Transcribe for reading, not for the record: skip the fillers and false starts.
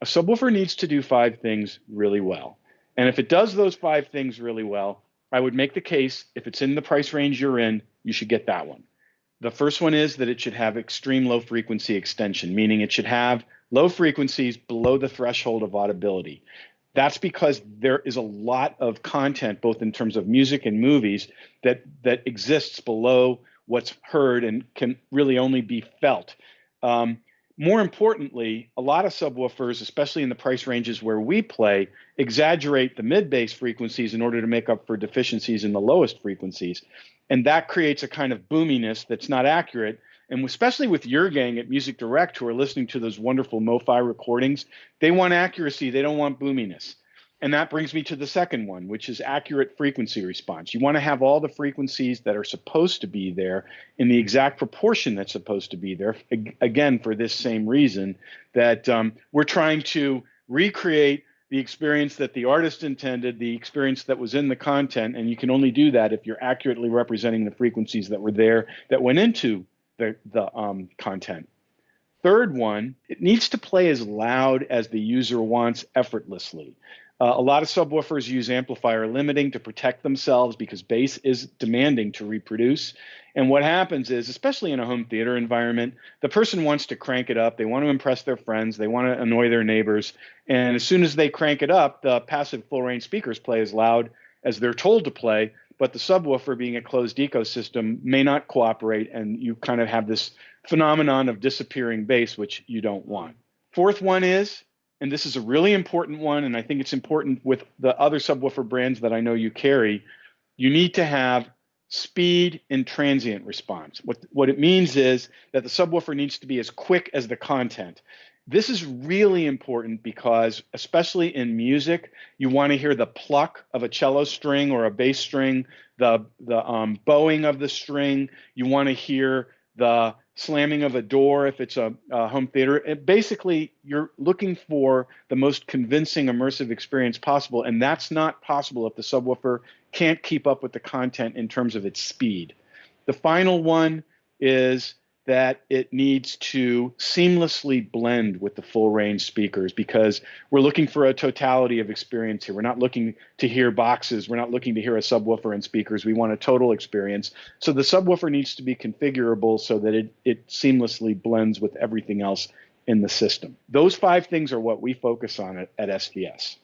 A subwoofer needs to do 5 things really well. And if it does those 5 things really well, I would make the case, if it's in the price range you're in, you should get that one. The first one is that it should have extreme low frequency extension, meaning it should have low frequencies below the threshold of audibility. That's because there is a lot of content, both in terms of music and movies, that exists below what's heard and can really only be felt. More importantly, a lot of subwoofers, especially in the price ranges where we play, exaggerate the mid-bass frequencies in order to make up for deficiencies in the lowest frequencies. And that creates a kind of boominess that's not accurate. And especially with your gang at Music Direct, who are listening to those wonderful MoFi recordings, they want accuracy, they don't want boominess. And that brings me to the second one, which is accurate frequency response. You want to have all the frequencies that are supposed to be there in the exact proportion that's supposed to be there. Again, for this same reason, that we're trying to recreate the experience that the artist intended, the experience that was in the content, and you can only do that if you're accurately representing the frequencies that were there that went into the content. Third one, it needs to play as loud as the user wants effortlessly. A lot of subwoofers use amplifier limiting to protect themselves because bass is demanding to reproduce. And what happens is, especially in a home theater environment, the person wants to crank it up. They want to impress their friends. They want to annoy their neighbors. And as soon as they crank it up, the passive full-range speakers play as loud as they're told to play. But the subwoofer, being a closed ecosystem, may not cooperate. And you kind of have this phenomenon of disappearing bass, which you don't want. Fourth one is, and this is a really important one, and I think it's important with the other subwoofer brands that I know you carry, you need to have speed and transient response. What it means is that the subwoofer needs to be as quick as the content. This is really important because, especially in music, you want to hear the pluck of a cello string or a bass string, the bowing of the string. You want to hear the slamming of a door if it's a home theater. Basically, you're looking for the most convincing immersive experience possible, and that's not possible if the subwoofer can't keep up with the content in terms of its speed. The final one is that it needs to seamlessly blend with the full range speakers, because we're looking for a totality of experience here. We're not looking to hear boxes. We're not looking to hear a subwoofer and speakers. We want a total experience. So the subwoofer needs to be configurable so that it seamlessly blends with everything else in the system. Those 5 things are what we focus on at SVS.